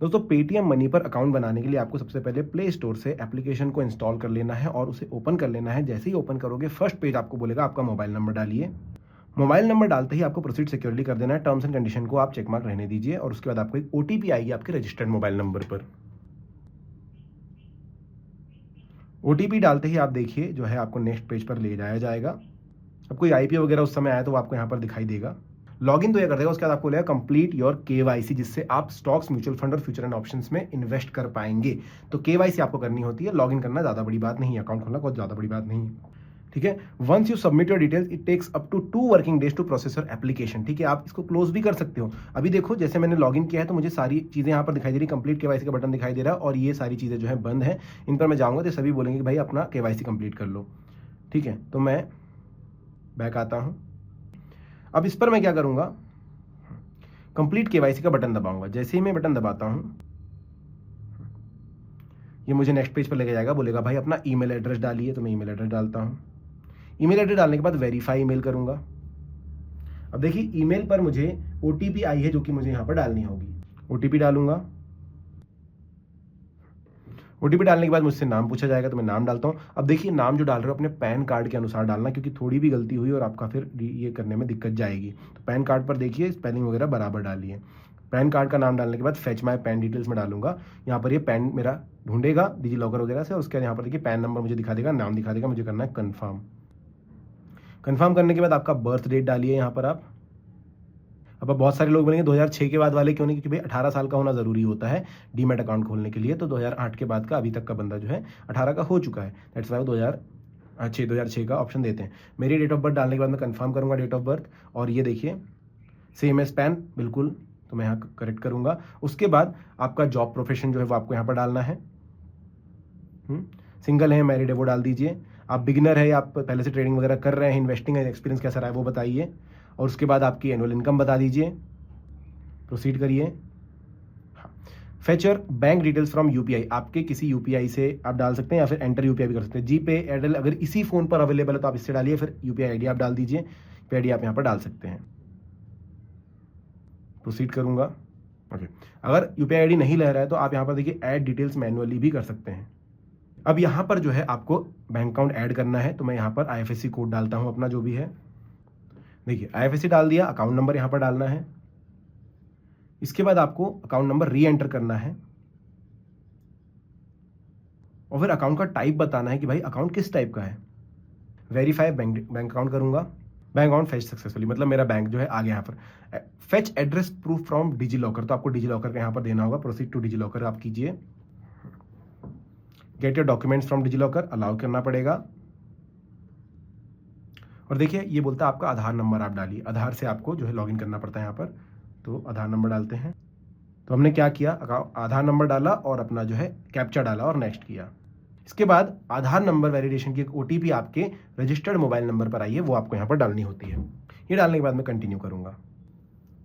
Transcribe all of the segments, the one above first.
दोस्तों Paytm money पर account बनाने के लिए आपको सबसे पहले प्ले स्टोर से एप्लीकेशन को इंस्टॉल कर लेना है और उसे ओपन कर लेना है। जैसे ही ओपन करोगे फर्स्ट पेज आपको बोलेगा आपका मोबाइल नंबर डालिए। मोबाइल नंबर डालते ही आपको प्रोसीड सिक्योरिटी कर देना है। टर्म्स एंड कंडीशन को आप चेक मार्क रहने दीजिए और उसके बाद आपको एक ओटीपी आएगी आपके रजिस्टर्ड मोबाइल नंबर पर। ओटीपी डालते ही आप देखिए जो है आपको नेक्स्ट पेज पर ले जाया जाएगा। अब कोई आईपी वगैरह उस समय आया तो वो आपको यहाँ पर दिखाई देगा। लॉगिन तो ये कर देगा, उसके बाद आपको बोलेगा कंप्लीट योर केवाईसी, जिससे आप स्टॉक्स, म्यूचुअल फंड और फ्यूचर एंड ऑप्शंस में इन्वेस्ट कर पाएंगे। तो केवाईसी आपको करनी होती है, लॉगिन करना ज़्यादा बड़ी बात नहीं है, अकाउंट खोलना बहुत ज़्यादा बड़ी बात नहीं है। ठीक है, once you submit your details it takes up to 2 working days to process your application. ठीक है, आप इसको क्लोज भी कर सकते हो। अभी देखो जैसे मैंने लॉगिन किया है तो मुझे सारी चीज़ें यहाँ पर दिखाई दे रही, कंप्लीट केवाईसी का बटन दिखाई दे रहा है और ये सारी चीज़ें जो है बंद है। इन पर मैं जाऊँगा तो सभी बोलेंगे कि भाई अपना केवाईसी कंप्लीट कर लो। ठीक है, तो मैं बैक आता हूँ। अब इस पर मैं क्या करूँगा, कंप्लीट केवाईसी का बटन दबाऊंगा। जैसे ही मैं बटन दबाता हूं ये मुझे नेक्स्ट पेज पर लेके जाएगा, बोलेगा भाई अपना ईमेल एड्रेस डालिए। तो मैं ईमेल एड्रेस डालता हूं। ईमेल एड्रेस डालने के बाद वेरीफाई ईमेल करूंगा। अब देखिए ईमेल पर मुझे ओटीपी आई है जो कि मुझे यहां पर डालनी होगी। ओटीपी डालूंगा। ओटीपी डालने के बाद मुझसे नाम पूछा जाएगा तो मैं नाम डालता हूँ। अब देखिए नाम जो डाल रहे हो अपने पैन कार्ड के अनुसार डालना, क्योंकि थोड़ी भी गलती हुई और आपका फिर ये करने में दिक्कत जाएगी। तो पैन कार्ड पर देखिए स्पेलिंग वगैरह बराबर डालिए। पैन कार्ड का नाम डालने के बाद फेच माय पैन डिटेल्स में डालूंगा। यहाँ पर ये पैन मेरा ढूंढेगा डिजी लॉकर वगैरह से और उसके बाद यहाँ पर देखिए पैन नंबर मुझे दिखा देगा, नाम दिखा देगा, मुझे करना है कन्फर्म। कन्फर्म करने के बाद आपका बर्थ डेट डालिए यहाँ पर आप। अब बहुत सारे लोग बोलेंगे 2006 के बाद वाले क्यों नहीं, क्योंकि भाई 18 साल का होना ज़रूरी होता है डीमैट अकाउंट खोलने के लिए। तो 2008 के बाद का अभी तक का बंदा जो है 18 का हो चुका है, दैट्स वाई 2006 का ऑप्शन देते हैं। मेरी डेट ऑफ बर्थ डालने के बाद मैं कंफर्म करूंगा डेट ऑफ बर्थ और ये देखिए सेम एज पैन बिल्कुल, तो मैं यहाँ करेक्ट करूंगा। उसके बाद आपका जॉब प्रोफेशन जो है वो आपको यहाँ पर डालना है। सिंगल है, मैरिड है, वो डाल दीजिए। आप बिगिनर है या आप पहले से ट्रेडिंग वगैरह कर रहे हैं, इन्वेस्टिंग है, एक्सपीरियंस कैसा रहा है वो बताइए और उसके बाद आपकी एनुअल इनकम बता दीजिए। प्रोसीड करिए। Fetch your bank details from UPI, आपके किसी यूपीआई से आप डाल सकते हैं या फिर एंटर यूपीआई भी कर सकते हैं। जीपे, एयरटेल अगर इसी फोन पर अवेलेबल है तो आप इससे डालिए, फिर यूपीआई आईडी आप डाल दीजिए। यूपीआई आईडी आप यहाँ पर डाल सकते हैं। प्रोसीड करूंगा। ओके, अगर यूपीआई आईडी नहीं ले रहा है तो आप यहाँ पर देखिए ऐड डिटेल्स मैनुअली भी कर सकते हैं। अब यहाँ पर जो है आपको बैंक अकाउंट ऐड करना है, तो मैं यहाँ पर आईएफएससी कोड डालता हूँ अपना जो भी है। देखिए आईएफएससी डाल दिया, अकाउंट नंबर यहाँ पर डालना है। इसके बाद आपको अकाउंट नंबर री एंटर करना है और फिर अकाउंट का टाइप बताना है कि भाई अकाउंट किस टाइप का है। वेरीफाई बैंक अकाउंट करूंगा। बैंक अकाउंट फेच सक्सेसफुली, मतलब मेरा बैंक जो है आ गया यहाँ पर। Fetch address proof from DigiLocker, तो आपको डिजी लॉकर का यहाँ पर देना होगा। प्रोसीड टू डिजी लॉकर आप कीजिए। Get your documents from DigiLocker allow करना पड़ेगा और देखिए ये बोलता है आपका आधार नंबर आप डालिए। आधार से आपको जो है लॉगिन करना पड़ता है यहाँ पर, तो आधार नंबर डालते हैं। तो हमने क्या किया, आधार नंबर डाला और अपना जो है कैप्चा डाला और नेक्स्ट किया। इसके बाद आधार नंबर वैलिडेशन की एक ओटीपी आपके रजिस्टर्ड मोबाइल नंबर पर आई है, वो आपको यहाँ पर डालनी होती है। ये डालने के बाद मैं कंटिन्यू करूंगा।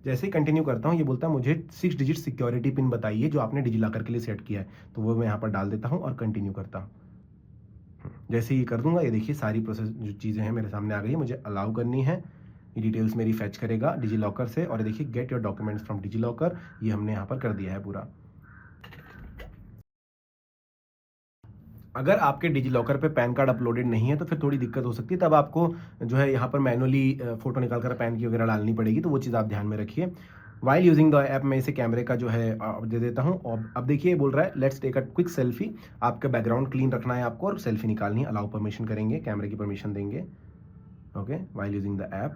जैसे ही कंटिन्यू करता हूँ ये बोलता है मुझे 6 डिजिट सिक्योरिटी पिन बताइए जो आपने डिजिलॉकर के लिए सेट किया है, तो वो मैं यहाँ पर डाल देता हूँ और कंटिन्यू करता हूँ। जैसे ही कर दूंगा ये देखिए सारी प्रोसेस जो चीज़ें हैं मेरे सामने आ गई है, मुझे अलाउ करनी है। ये डिटेल्स मेरी फैच करेगा डिजी लॉकर से और देखिए get your documents from DigiLocker, ये हमने यहाँ पर कर दिया है पूरा। अगर आपके डिजी लॉकर पे पैन कार्ड अपलोडेड नहीं है तो फिर थोड़ी दिक्कत हो सकती है, तब आपको जो है यहाँ पर मैनुअली फोटो निकाल कर पैन की वगैरह डालनी पड़ेगी, तो वो चीज़ आप ध्यान में रखिए। वाइल यूजिंग द ऐप मैं इसे कैमरे का जो है दे देता हूँ। और अब देखिए बोल रहा है let's take a quick selfie, आपका बैकग्राउंड क्लीन रखना है आपको और सेल्फी निकालनी है। अलाउ परमिशन करेंगे, कैमरे की परमिशन देंगे। Okay, while using the app,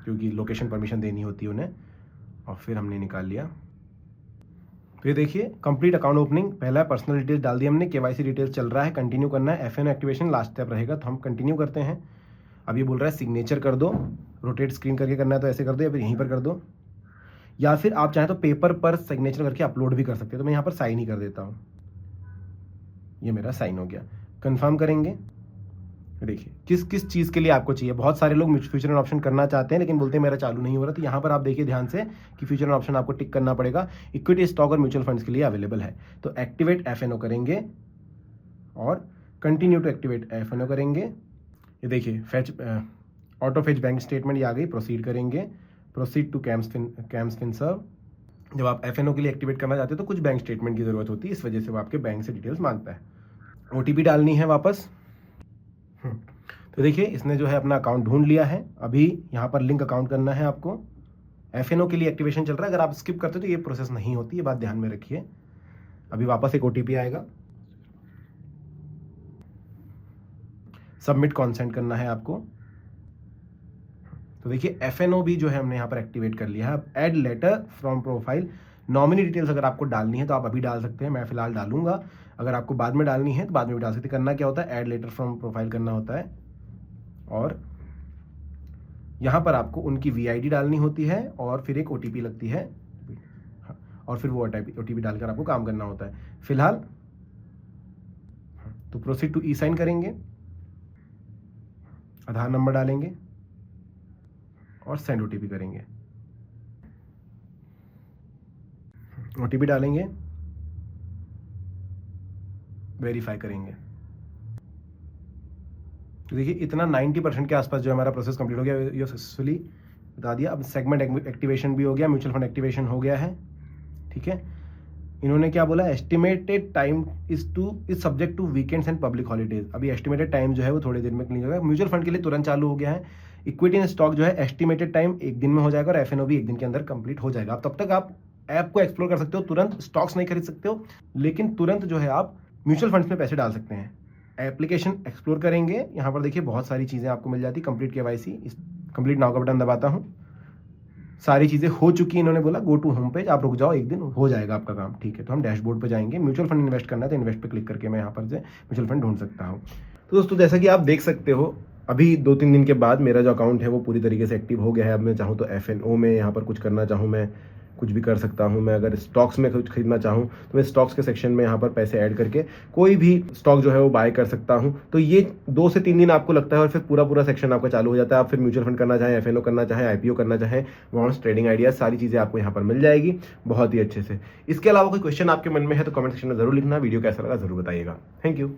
क्योंकि लोकेशन परमिशन देनी होती है उन्हें, और फिर हमने निकाल लिया। तो ये देखिए कंप्लीट अकाउंट ओपनिंग, पहला पर्सनल डिटेल्स डाल दी हमने, केवाईसी डिटेल्स चल रहा है, कंटिन्यू करना है। एफएन एक्टिवेशन लास्ट स्टेप रहेगा, तो हम कंटिन्यू करते हैं। अब ये बोल रहा है सिग्नेचर कर दो, रोटेट स्क्रीन करके करना है तो ऐसे कर दो या फिर यहीं पर कर दो, या फिर आप चाहें तो पेपर पर सिग्नेचर करके अपलोड भी कर सकते हैं। तो मैं यहाँ पर साइन ही कर देता हूँ। ये मेरा साइन हो गया। कन्फर्म करेंगे। देखिए किस किस चीज़ के लिए आपको चाहिए। बहुत सारे लोग फ्यूचर एंड ऑप्शन करना चाहते हैं लेकिन बोलते हैं मेरा चालू नहीं हो रहा, तो यहाँ पर आप देखिए ध्यान से कि फ्यूचर एंड ऑप्शन आपको टिक करना पड़ेगा। इक्विटी, स्टॉक और म्यूचुअल फंड्स के लिए अवेलेबल है, तो एक्टिवेट एफएनओ करेंगे और कंटिन्यू टू एक्टिवेट एफएनओ करेंगे। ये देखिए fetch auto fetch bank statement ये आ गई। प्रोसीड करेंगे। प्रोसीड टू कैम्स फिनसर्व, जब आप FNO के लिए एक्टिवेट करना चाहते हो तो कुछ बैंक स्टेटमेंट की ज़रूरत होती है, इस वजह से वो आपके बैंक से डिटेल्स मांगता है। OTP डालनी है वापस। तो देखिए इसने जो है अपना अकाउंट ढूंढ लिया है। अभी यहाँ पर लिंक अकाउंट करना है आपको। FNO के लिए एक्टिवेशन चल रहा है, अगर आप स्किप करते हो तो ये प्रोसेस नहीं होती, ये बात ध्यान में रखिए। अभी वापस एक OTP आएगा, सबमिट कॉन्सेंट करना है आपको। तो देखिए FNO भी जो है हमने यहाँ पर एक्टिवेट कर लिया है। अब add later from profile, nominee details अगर आपको डालनी है तो आप अभी डाल सकते हैं, मैं फिलहाल डालूंगा। अगर आपको बाद में डालनी है तो बाद में भी डाल सकते हैं। करना क्या होता है, ऐड लेटर फ्रॉम प्रोफाइल करना होता है और यहाँ पर आपको उनकी VID डालनी होती है और फिर एक OTP लगती है और फिर वो OTP डालकर आपको काम करना होता है। फिलहाल तो प्रोसीड टू ई-साइन करेंगे, आधार नंबर डालेंगे और सेंड OTP करेंगे। OTP डालेंगे, वेरीफाई करेंगे। तो देखिए इतना 90% के आसपास जो हमारा प्रोसेस कंप्लीट हो गया, ये सक्सेसफुली बता दिया। अब सेगमेंट एक्टिवेशन भी हो गया, म्यूचुअल फंड एक्टिवेशन हो गया है, ठीक है। इन्होंने क्या बोला, estimated time is subject to weekends and public holidays. अभी एस्टिमेटेड टाइम जो है वो थोड़ी देर में क्लियर होगा। म्यूचुअल फंड के लिए तुरंत चालू हो गया है। इक्विटी एंड स्टॉक जो है एस्टिमेटेड टाइम एक दिन में हो जाएगा और FNO भी एक दिन के अंदर कंप्लीट हो जाएगा। अब तब तक आप ऐप को एक्सप्लोर कर सकते हो, तुरंत स्टॉक्स नहीं खरीद सकते हो, लेकिन तुरंत जो है आप म्यूचुअल फंड्स में पैसे डाल सकते हैं। एप्लीकेशन एक्सप्लोर करेंगे, यहाँ पर देखिए बहुत सारी चीज़ें आपको मिल जाती। कंप्लीट KYC, कंप्लीट नाउ का बटन दबाता हूँ, सारी चीज़ें हो चुकी। इन्होंने बोला गो टू होम पेज, आप रुक जाओ, एक दिन हो जाएगा आपका काम, ठीक है। तो हम डैशबोर्ड पर जाएंगे। म्यूचुअल फंड इन्वेस्ट करना है तो इन्वेस्ट पे क्लिक करके मैं यहाँ पर से म्यूचुअल फंड ढूंढ सकता हूँ। तो दोस्तों जैसा कि आप देख सकते हो, अभी 2-3 दिन के बाद मेरा जो अकाउंट है वो पूरी तरीके से एक्टिव हो गया है। अब मैं चाहूँ तो FNO में यहाँ पर कुछ करना चाहूँ, मैं कुछ भी कर सकता हूँ। मैं अगर स्टॉक्स में कुछ खरीदना चाहूँ तो मैं स्टॉक्स के सेक्शन में यहाँ पर पैसे ऐड करके कोई भी स्टॉक जो है वो बाय कर सकता हूँ। तो ये 2 से 3 दिन आपको लगता है और फिर पूरा सेक्शन आपका चालू हो जाता है। आप फिर म्यूचुअल फंड करना चाहें, FNO करना चाहें, IPO करना चाहें, बॉन्ड्स, ट्रेडिंग आइडियाज, सारी चीज़ें आपको यहाँ पर मिल जाएगी बहुत ही अच्छे से। इसके अलावा कोई क्वेश्चन आपके मन में है तो कमेंट सेक्शन में जरूर लिखना। वीडियो कैसा लगा जरूर बताइएगा। Thank you.